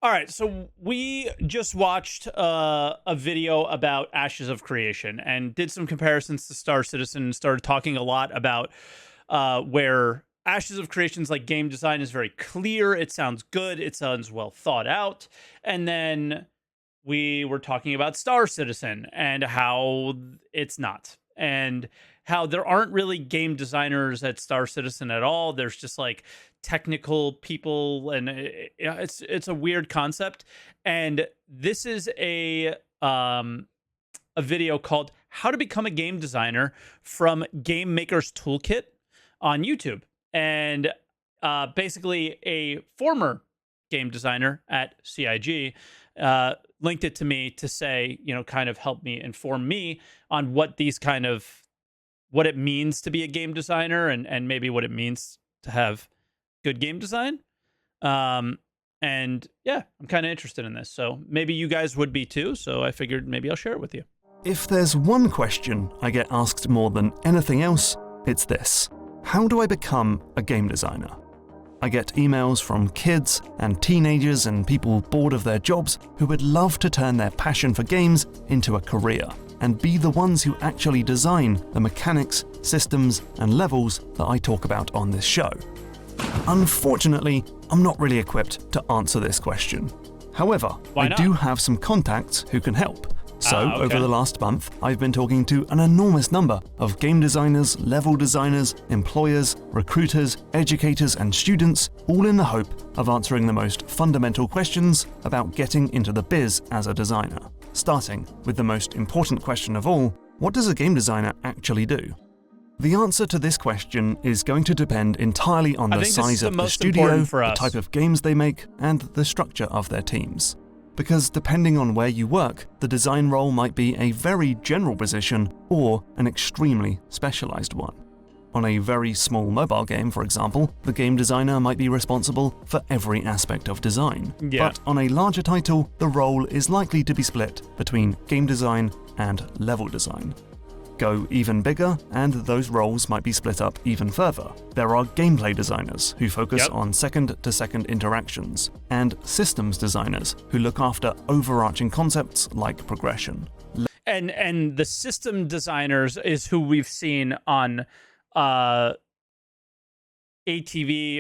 All right, so we just watched a video about Ashes of Creation and did some comparisons to Star Citizen and started talking a lot about where Ashes of Creation's like game design is very clear. It sounds good. It sounds well thought out. And then we were talking about Star Citizen and how it's not, and how there aren't really game designers at Star Citizen at all. There's just like technical people, and it's a weird concept. And this is a video called "How to Become a Game Designer" from Game Maker's Toolkit on YouTube, and basically a former game designer at CIG linked it to me to say, kind of help me inform me on what it means to be a game designer, and maybe what it means to have good game design. And yeah, I'm kind of interested in this. So maybe you guys would be too. So I figured maybe I'll share it with you. If there's one question I get asked more than anything else, it's this: how do I become a game designer? I get emails from kids and teenagers and people bored of their jobs who would love to turn their passion for games into a career and be the ones who actually design the mechanics, systems, and levels that I talk about on this show. Unfortunately, I'm not really equipped to answer this question. However, I do have some contacts who can help. So, over the last month, I've been talking to an enormous number of game designers, level designers, employers, recruiters, educators, and students, all in the hope of answering the most fundamental questions about getting into the biz as a designer. Starting with the most important question of all: what does a game designer actually do? The answer to this question is going to depend entirely on the size of the studio, the type of games they make, and the structure of their teams. Because depending on where you work, the design role might be a very general position or an extremely specialized one. On a very small mobile game, for example, the game designer might be responsible for every aspect of design. But on a larger title, the role is likely to be split between game design and level design. Go even bigger, and those roles might be split up even further. There are gameplay designers who focus on second-to-second interactions, and systems designers who look after overarching concepts like progression. And the system designers is who we've seen on ATV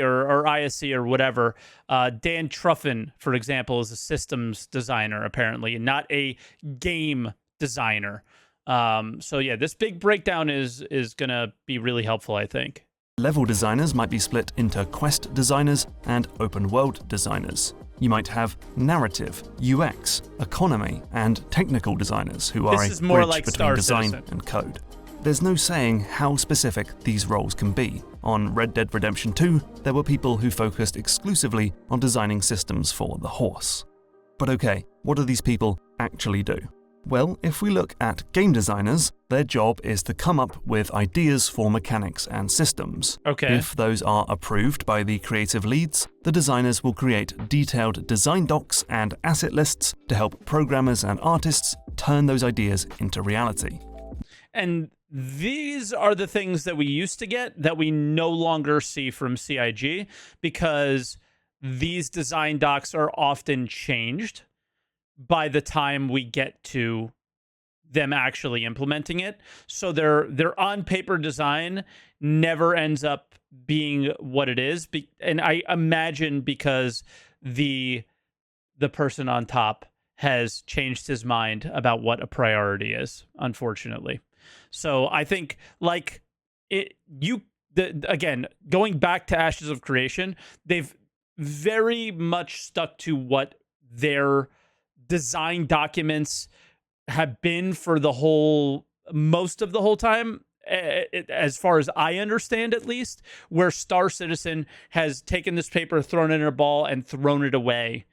or ISC or whatever. Dan Truffin, for example, is a systems designer, apparently, and not a game designer. So yeah, this big breakdown is going to be really helpful, I think. Level designers might be split into quest designers and open world designers. You might have narrative, UX, economy, and technical designers who are a bridge between design and code. There's no saying how specific these roles can be. On Red Dead Redemption 2, there were people who focused exclusively on designing systems for the horse. But okay, what do these people actually do? Well, if we look at game designers, their job is to come up with ideas for mechanics and systems. If those are approved by the creative leads, the designers will create detailed design docs and asset lists to help programmers and artists turn those ideas into reality. And these are the things that we used to get that we no longer see from CIG, because these design docs are often changed by the time we get to them actually implementing it. So their on-paper design never ends up being what it is. And I imagine because the person on top has changed his mind about what a priority is, unfortunately. So I think, like, again, going back to Ashes of Creation, they've very much stuck to what their design documents have been for most of the whole time, as far as I understand, at least, where Star Citizen has taken this paper, thrown it in a ball, and thrown it away.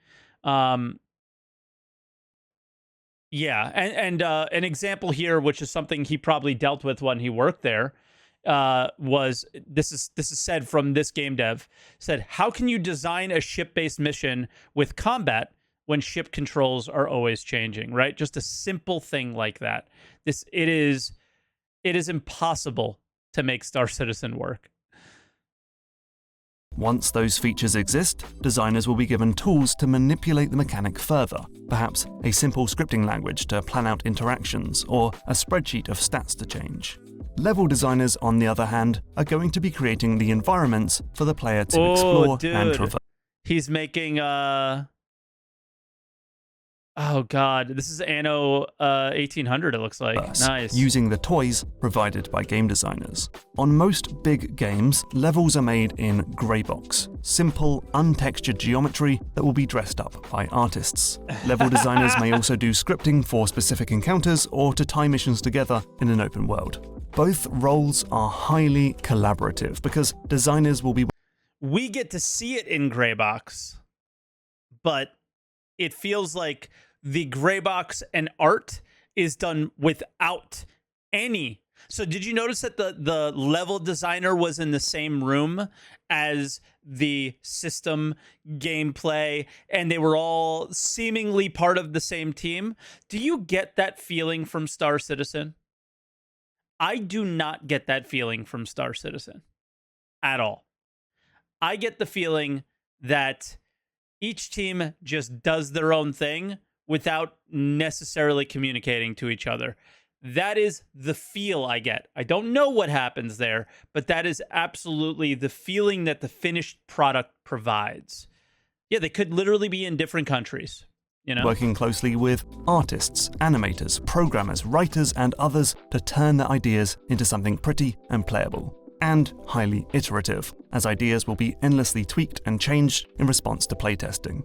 Yeah, and an example here, which is something he probably dealt with when he worked there, was this is said from this game dev, said, how can you design a ship-based mission with combat when ship controls are always changing, right? Just a simple thing like that. It is impossible to make Star Citizen work. Once those features exist, designers will be given tools to manipulate the mechanic further, perhaps a simple scripting language to plan out interactions or a spreadsheet of stats to change. Level designers, on the other hand, are going to be creating the environments for the player to explore and traverse. He's making oh god, this is Anno 1800 it looks like. Nice. Using the toys provided by game designers. On most big games, levels are made in greybox, simple, untextured geometry that will be dressed up by artists. Level designers may also do scripting for specific encounters or to tie missions together in an open world. Both roles are highly collaborative because designers will be... We get to see it in greybox, but it feels like the gray box and art is done without any. So did you notice that the level designer was in the same room as the system gameplay and they were all seemingly part of the same team? Do you get that feeling from Star Citizen? I do not get that feeling from Star Citizen at all. I get the feeling that each team just does their own thing without necessarily communicating to each other. That is the feel I get. I don't know what happens there, but that is absolutely the feeling that the finished product provides. Yeah, they could literally be in different countries, you know? Working closely with artists, animators, programmers, writers, and others to turn their ideas into something pretty and playable. And highly iterative, as ideas will be endlessly tweaked and changed in response to playtesting.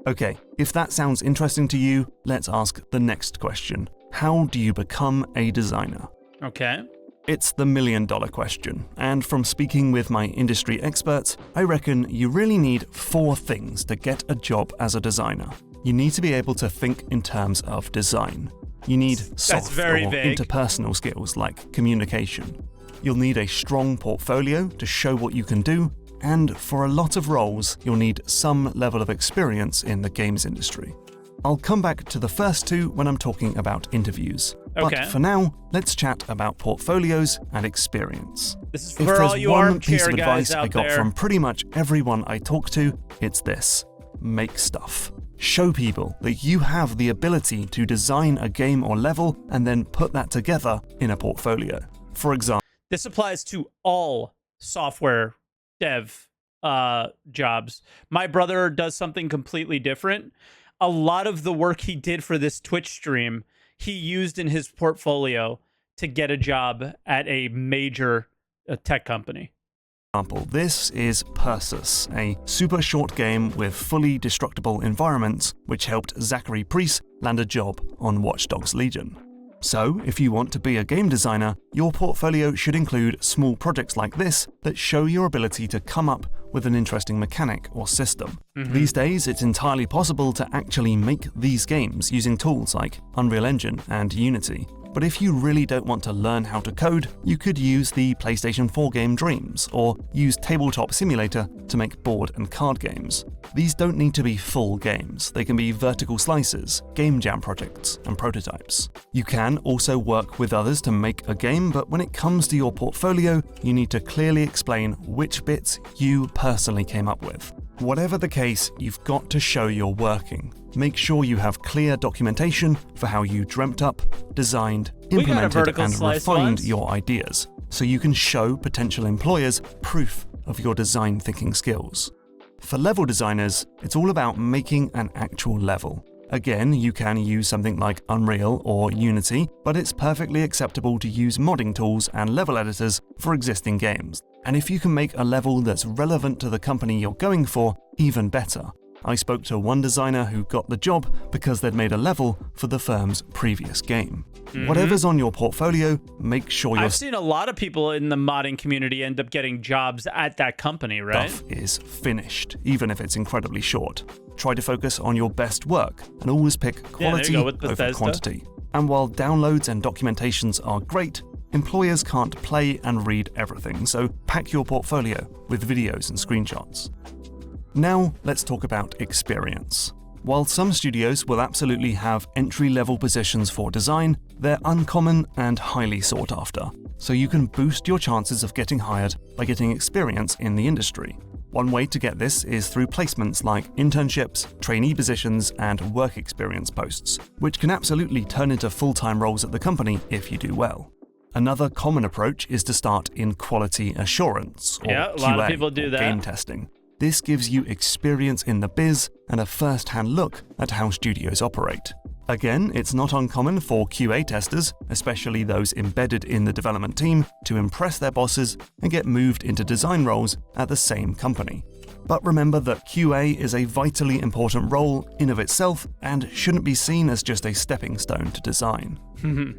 Okay, if that sounds interesting to you, let's ask the next question. How do you become a designer? Okay. It's the million-dollar question, and from speaking with my industry experts, I reckon you really need 4 things to get a job as a designer. You need to be able to think in terms of design. You need soft or interpersonal skills like communication. You'll need a strong portfolio to show what you can do, and for a lot of roles, you'll need some level of experience in the games industry. I'll come back to the first 2 when I'm talking about interviews. Okay. But for now, let's chat about portfolios and experience. This is for all you armchair guys out there. I got from pretty much everyone I talk to, it's this: make stuff. Show people that you have the ability to design a game or level and then put that together in a portfolio. For example, this applies to all software dev jobs. My brother does something completely different. A lot of the work he did for this Twitch stream, he used in his portfolio to get a job at a major tech company. This is Persis, a super short game with fully destructible environments, which helped Zachary Priest land a job on Watch Dogs Legion. So, if you want to be a game designer, your portfolio should include small projects like this that show your ability to come up with an interesting mechanic or system. These days, it's entirely possible to actually make these games using tools like Unreal Engine and Unity. But if you really don't want to learn how to code, you could use the PlayStation 4 game Dreams, or use Tabletop Simulator to make board and card games. These don't need to be full games, they can be vertical slices, game jam projects, and prototypes. You can also work with others to make a game, but when it comes to your portfolio, you need to clearly explain which bits you personally came up with. Whatever the case, you've got to show you're working. Make sure you have clear documentation for how you dreamt up, designed, implemented, and refined your ideas, so you can show potential employers proof of your design thinking skills. For level designers, it's all about making an actual level. Again, you can use something like Unreal or Unity, but it's perfectly acceptable to use modding tools and level editors for existing games. And if you can make a level that's relevant to the company you're going for, even better. I spoke to one designer who got the job because they'd made a level for the firm's previous game. Whatever's on your portfolio, make sure I've seen a lot of people in the modding community end up getting jobs at that company, right? Stuff is finished, even if it's incredibly short. Try to focus on your best work and always pick quality over quantity. And while downloads and documentations are great, employers can't play and read everything, so pack your portfolio with videos and screenshots. Now, let's talk about experience. While some studios will absolutely have entry-level positions for design, they're uncommon and highly sought after, so you can boost your chances of getting hired by getting experience in the industry. One way to get this is through placements like internships, trainee positions, and work experience posts, which can absolutely turn into full-time roles at the company if you do well. Another common approach is to start in quality assurance, or Yeah, a QA, lot of people do or that. game testing. This gives you experience in the biz and a first-hand look at how studios operate. Again, it's not uncommon for QA testers, especially those embedded in the development team, to impress their bosses and get moved into design roles at the same company. But remember that QA is a vitally important role in of itself and shouldn't be seen as just a stepping stone to design.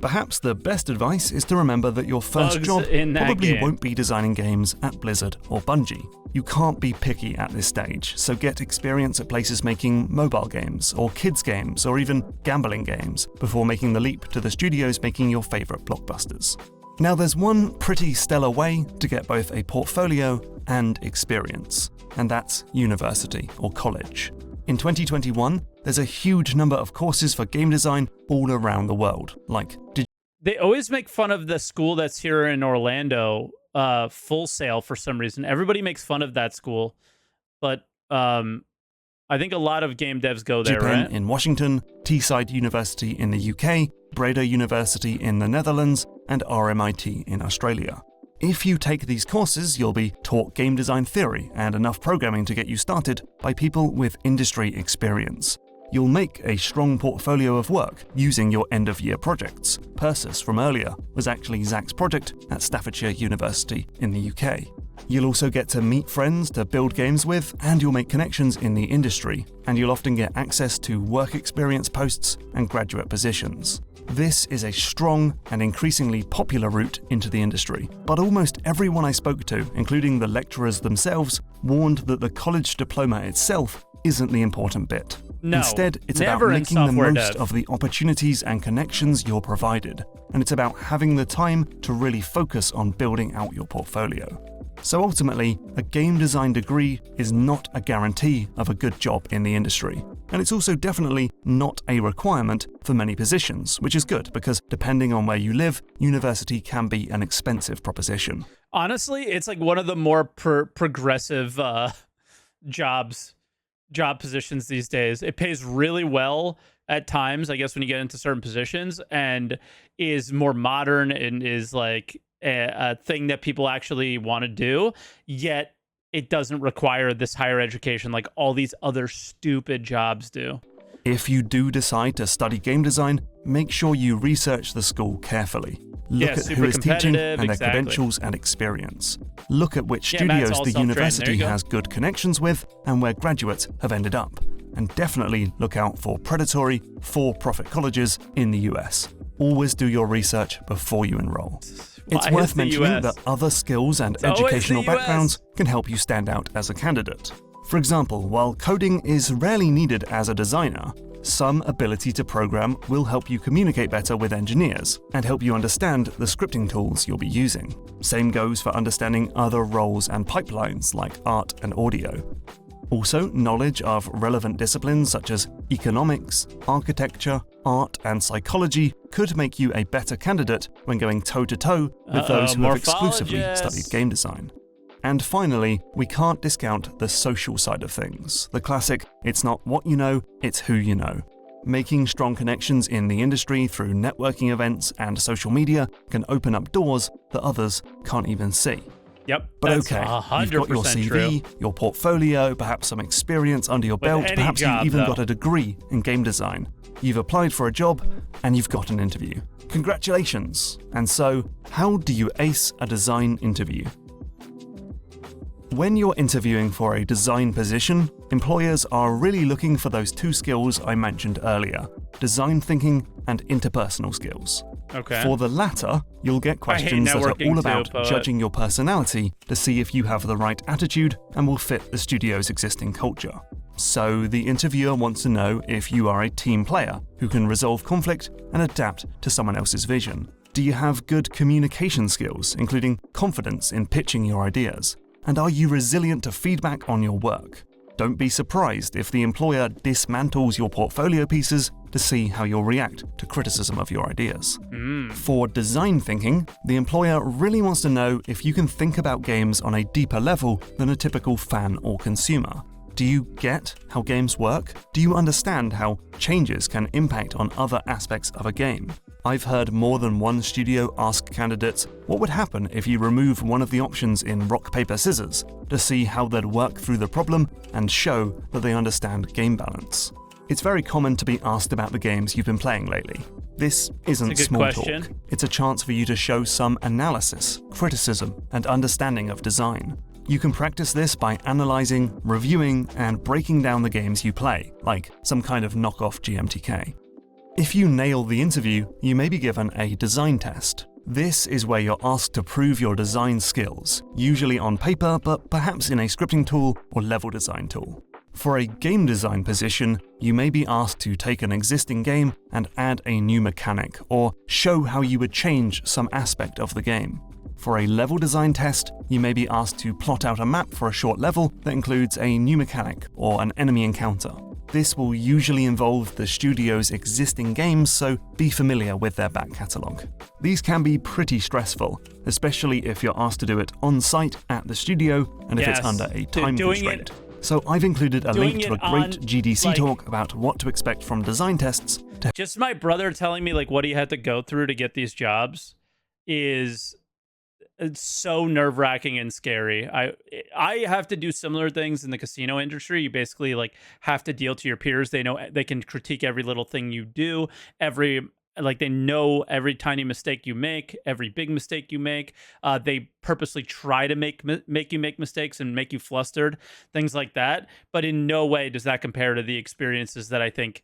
Perhaps the best advice is to remember that your first Bugs job in that probably game. won't be designing games at Blizzard or Bungie. You can't be picky at this stage, so get experience at places making mobile games, or kids games, or even gambling games, before making the leap to the studios making your favourite blockbusters. Now there's one pretty stellar way to get both a portfolio and experience, and that's university or college. In 2021, there's a huge number of courses for game design all around the world, like They always make fun of the school that's here in Orlando, Full Sail, for some reason. Everybody makes fun of that school, but I think a lot of game devs go there, Japan right? in Washington, Teesside University in the UK, Breda University in the Netherlands, and RMIT in Australia. If you take these courses, you'll be taught game design theory and enough programming to get you started by people with industry experience. You'll make a strong portfolio of work using your end-of-year projects. Persis from earlier was actually Zach's project at Staffordshire University in the UK. You'll also get to meet friends to build games with, and you'll make connections in the industry, and you'll often get access to work experience posts and graduate positions. This is a strong and increasingly popular route into the industry, but almost everyone I spoke to, including the lecturers themselves, warned that the college diploma itself isn't the important bit. No, Instead, it's about never in making the software most dev. of the opportunities and connections you're provided, and it's about having the time to really focus on building out your portfolio. So ultimately, a game design degree is not a guarantee of a good job in the industry. And it's also definitely not a requirement for many positions, which is good because depending on where you live, university can be an expensive proposition. Honestly, it's like one of the more progressive job positions these days. It pays really well at times, I guess, when you get into certain positions, and is more modern and is like a thing that people actually want to do, yet it doesn't require this higher education like all these other stupid jobs do. If you do decide to study game design, make sure you research the school carefully. Look at who is teaching and their credentials and experience. Look at which studios the university has good connections with and where graduates have ended up. And definitely look out for predatory, for-profit colleges in the US. Always do your research before you enroll. It's worth mentioning that other skills and educational backgrounds can help you stand out as a candidate. For example, while coding is rarely needed as a designer, some ability to program will help you communicate better with engineers and help you understand the scripting tools you'll be using. Same goes for understanding other roles and pipelines like art and audio. Also, knowledge of relevant disciplines such as economics, architecture, art, and psychology could make you a better candidate when going toe-to-toe with those who have exclusively studied game design. And finally, we can't discount the social side of things. The classic, it's not what you know, it's who you know. Making strong connections in the industry through networking events and social media can open up doors that others can't even see. Yep, but that's okay, 100% you've got your CV, true. Your portfolio, perhaps some experience under your belt, perhaps you've even got a degree in game design. You've applied for a job, and you've got an interview. Congratulations! And so, how do you ace a design interview? When you're interviewing for a design position, employers are really looking for those two skills I mentioned earlier, design thinking and interpersonal skills. Okay. For the latter, you'll get questions that are all about judging your personality to see if you have the right attitude and will fit the studio's existing culture. So the interviewer wants to know if you are a team player who can resolve conflict and adapt to someone else's vision. Do you have good communication skills, including confidence in pitching your ideas? And are you resilient to feedback on your work? Don't be surprised if the employer dismantles your portfolio pieces to see how you'll react to criticism of your ideas. For design thinking, the employer really wants to know if you can think about games on a deeper level than a typical fan or consumer. Do you get how games work? Do you understand how changes can impact on other aspects of a game? I've heard more than one studio ask candidates what would happen if you remove one of the options in rock, paper, scissors to see how they'd work through the problem and show that they understand game balance. It's very common to be asked about the games you've been playing lately. This isn't small talk. It's a chance for you to show some analysis, criticism, and understanding of design. You can practice this by analyzing, reviewing, and breaking down the games you play, like some kind of knockoff GMTK. If you nail the interview, you may be given a design test. This is where you're asked to prove your design skills, usually on paper, but perhaps in a scripting tool or level design tool. For a game design position, you may be asked to take an existing game and add a new mechanic, or show how you would change some aspect of the game. For a level design test, you may be asked to plot out a map for a short level that includes a new mechanic or an enemy encounter. This will usually involve the studio's existing games, so be familiar with their back catalogue. These can be pretty stressful, especially if you're asked to do it on-site at the studio and if it's under a time constraint. So I've included a link to a great GDC talk about what to expect from design tests. Just my brother telling me like what he had to go through to get these jobs is so nerve-wracking and scary. I have to do similar things in the casino industry. You basically like have to deal to your peers. They know they can critique every little thing you do, they know every tiny mistake you make, every big mistake you make. They purposely try to make you make mistakes and make you flustered, things like that. But in no way does that compare to the experiences that I think,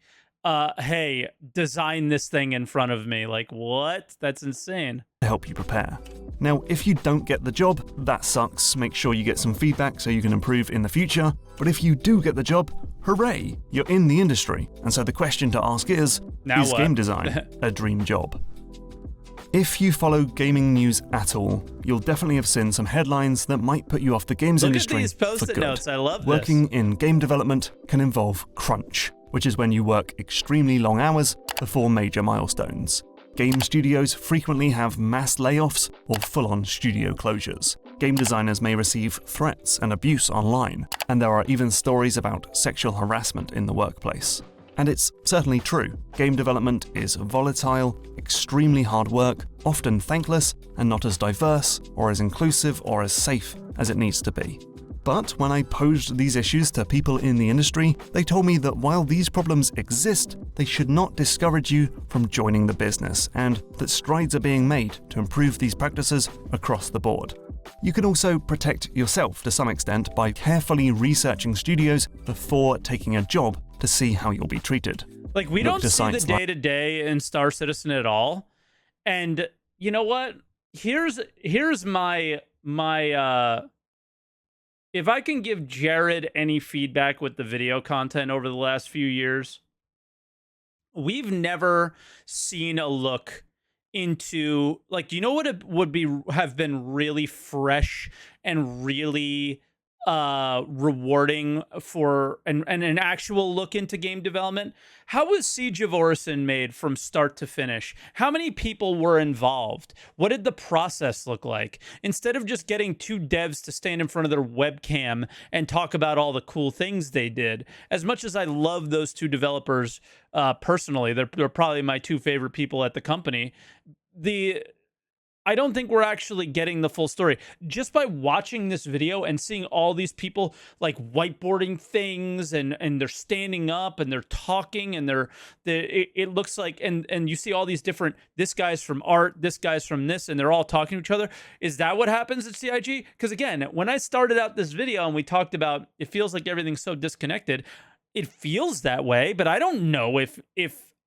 hey, design this thing in front of me. Like, what? That's insane. To help you prepare. Now, if you don't get the job, that sucks. Make sure you get some feedback so you can improve in the future. But if you do get the job, hooray, you're in the industry. And so the question to ask is game design a dream job? If you follow gaming news at all, you'll definitely have seen some headlines that might put you off the games industry. Look at these post-it notes, I love this. Working in game development can involve crunch, which is when you work extremely long hours before major milestones. Game studios frequently have mass layoffs or full-on studio closures. Game designers may receive threats and abuse online, and there are even stories about sexual harassment in the workplace. And it's certainly true. Game development is volatile, extremely hard work, often thankless, and not as diverse, or as inclusive, or as safe as it needs to be. But when I posed these issues to people in the industry, they told me that while these problems exist, they should not discourage you from joining the business, and that strides are being made to improve these practices across the board. You can also protect yourself to some extent by carefully researching studios before taking a job to see how you'll be treated. Like, we don't see the day-to-day in Star Citizen at all. And you know what? Here's my if I can give Jared any feedback with the video content over the last few years, we've never seen a look into, like, you know what it would have been really fresh and really rewarding for and an actual look into game development? How was Siege of Orison made from start to finish? How many people were involved? What did the process look like? Instead of just getting two devs to stand in front of their webcam and talk about all the cool things they did, as much as I love those two developers personally, they're probably my two favorite people at the company, I don't think we're actually getting the full story. Just by watching this video and seeing all these people like whiteboarding things and they're standing up and they're talking and it looks like, and you see all these different, this guy's from art, this guy's from this, and they're all talking to each other. Is that what happens at CIG? Because again, when I started out this video and we talked about, it feels like everything's so disconnected, it feels that way, but I don't know if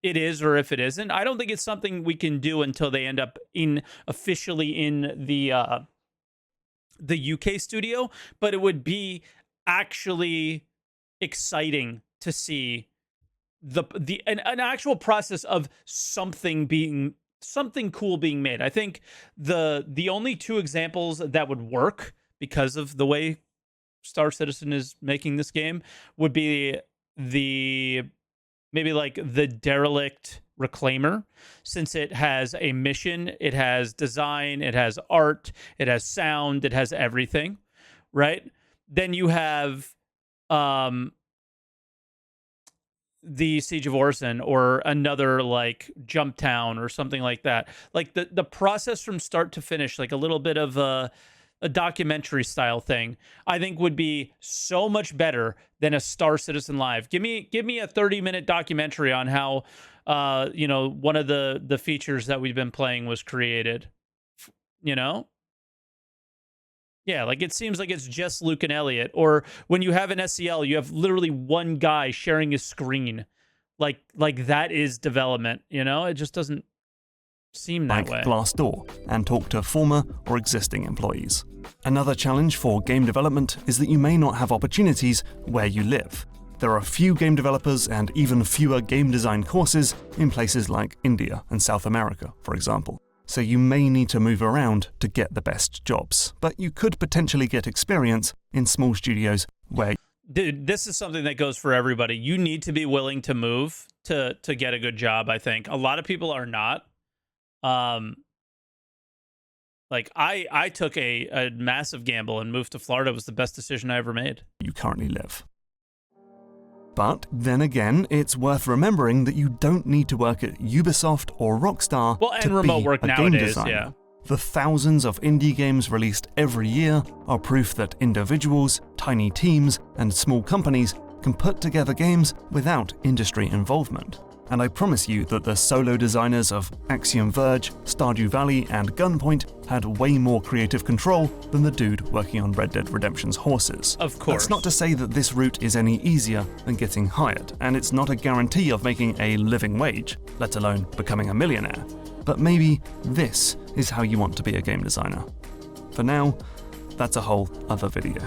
it is or if it isn't. I don't think it's something we can do until they end up officially in the UK studio, but it would be actually exciting to see an actual process of something cool being made. I think the only two examples that would work because of the way Star Citizen is making this game would be the maybe like the derelict reclaimer, since it has a mission, it has design, it has art, it has sound, it has everything, right? Then you have the Siege of Orson or another like Jump Town or something like that. Like the process from start to finish, like a little bit of a documentary style thing, I think would be so much better than a Star Citizen Live. Give me a 30-minute documentary on how one of the features that we've been playing was created. You know? Yeah, like it seems like it's just Luke and Elliot. Or when you have an SEL, you have literally one guy sharing his screen. Like that is development, you know? It just doesn't seem that way. Glassdoor, and talk to former or existing employees. Another challenge for game development is that you may not have opportunities where you live. There are few game developers and even fewer game design courses in places like India and South America, for example. So you may need to move around to get the best jobs, but you could potentially get experience in small studios where... Dude, this is something that goes for everybody. You need to be willing to move to get a good job, I think. A lot of people are not. Like I took a massive gamble and moved to Florida. It was the best decision I ever made. You currently live. But then again, it's worth remembering that you don't need to work at Ubisoft or Rockstar to remote be work a nowadays, game designer. yeah. The thousands of indie games released every year are proof that individuals, tiny teams, and small companies can put together games without industry involvement. And I promise you that the solo designers of Axiom Verge, Stardew Valley, and Gunpoint had way more creative control than the dude working on Red Dead Redemption's horses. Of course. That's not to say that this route is any easier than getting hired, and it's not a guarantee of making a living wage, let alone becoming a millionaire. But maybe this is how you want to be a game designer. For now, that's a whole other video.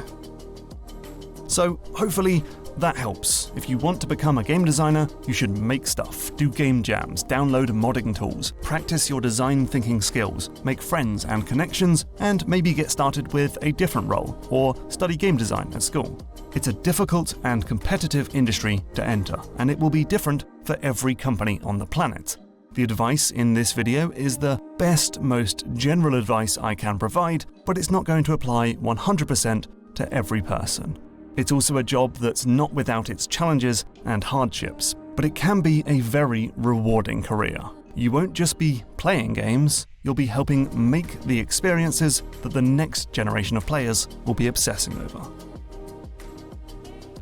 So hopefully that helps. If you want to become a game designer, you should make stuff, do game jams, download modding tools, practice your design thinking skills, make friends and connections, and maybe get started with a different role, or study game design at school. It's a difficult and competitive industry to enter, and it will be different for every company on the planet. The advice in this video is the best, most general advice I can provide, but it's not going to apply 100% to every person. It's also a job that's not without its challenges and hardships, but it can be a very rewarding career. You won't just be playing games, you'll be helping make the experiences that the next generation of players will be obsessing over.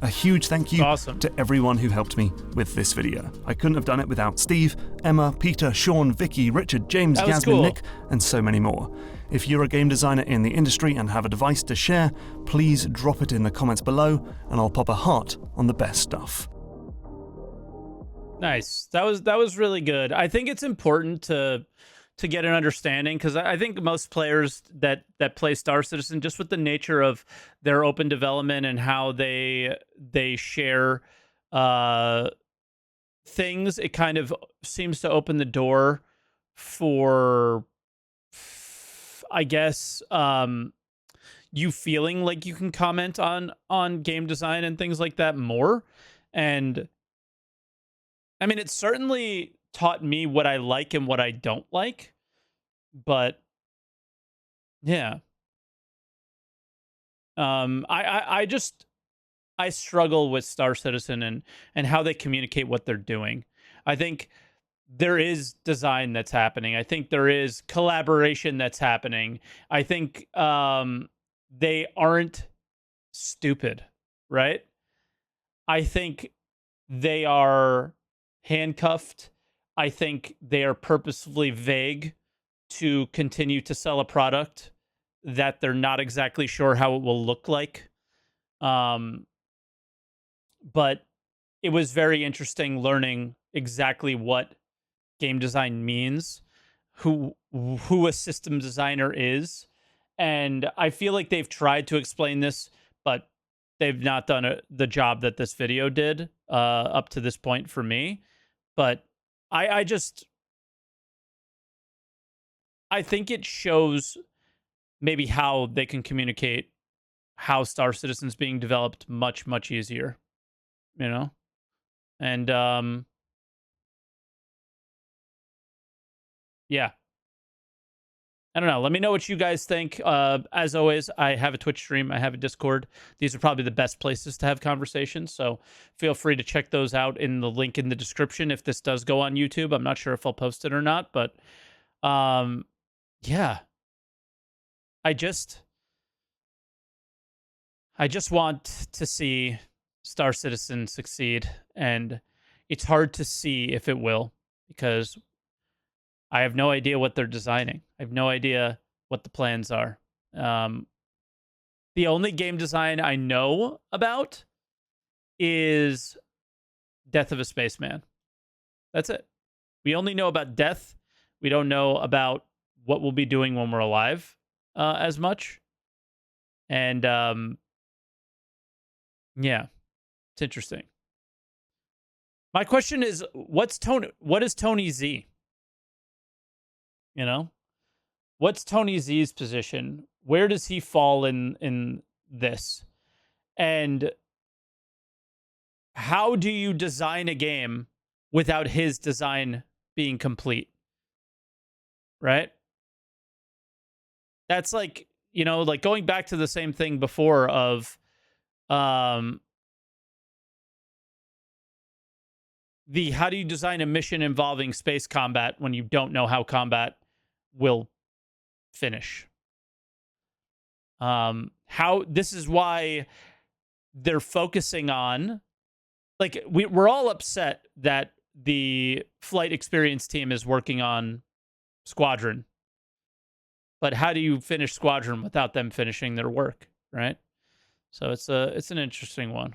A huge thank you to everyone who helped me with this video. I couldn't have done it without Steve, Emma, Peter, Sean, Vicky, Richard, James, Yasmin, Nick, and so many more. If you're a game designer in the industry and have advice to share, please drop it in the comments below, and I'll pop a heart on the best stuff. Nice. That was really good. I think it's important to get an understanding, because I think most players that play Star Citizen, just with the nature of their open development and how they share things, it kind of seems to open the door for, I guess, you feeling like you can comment on game design and things like that more. And I mean, it certainly taught me what I like and what I don't like, but yeah. I struggle with Star Citizen and how they communicate what they're doing. I think there is design that's happening. I think there is collaboration that's happening. I think they aren't stupid, right? I think they are handcuffed. I think they are purposefully vague to continue to sell a product that they're not exactly sure how it will look like. But it was very interesting learning exactly what game design means, who a system designer is. And I feel like they've tried to explain this, but they've not done the job that this video did up to this point for me. But I think it shows maybe how they can communicate how Star Citizen's being developed much, much easier, you know? And yeah. I don't know. Let me know what you guys think. As always, I have a Twitch stream. I have a Discord. These are probably the best places to have conversations. So feel free to check those out in the link in the description if this does go on YouTube. I'm not sure if I'll post it or not, but yeah. I just want to see Star Citizen succeed, and it's hard to see if it will because I have no idea what they're designing. I have no idea what the plans are. The only game design I know about is Death of a Spaceman. That's it. We only know about death. We don't know about what we'll be doing when we're alive as much. And yeah, it's interesting. My question is, what is Tony Z? You know, what's Tony Z's position? Where does he fall in this? And how do you design a game without his design being complete? Right? That's like, you know, like going back to the same thing before of the how do you design a mission involving space combat when you don't know how combat will finish? How this is why they're focusing on, like, we're all upset that the flight experience team is working on Squadron, but how do you finish Squadron without them finishing their work, right? So it's an interesting one.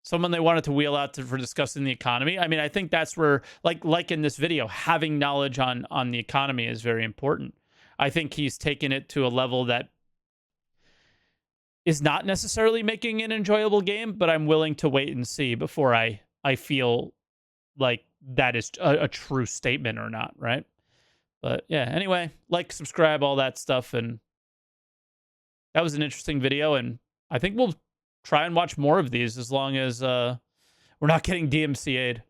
Someone they wanted to wheel out for discussing the economy. I mean, I think that's where, like in this video, having knowledge on the economy is very important. I think he's taken it to a level that is not necessarily making an enjoyable game, but I'm willing to wait and see before I feel like that is a true statement or not, right? But yeah, anyway, like, subscribe, all that stuff. And that was an interesting video. And I think we'll try and watch more of these as long as we're not getting DMCA'd.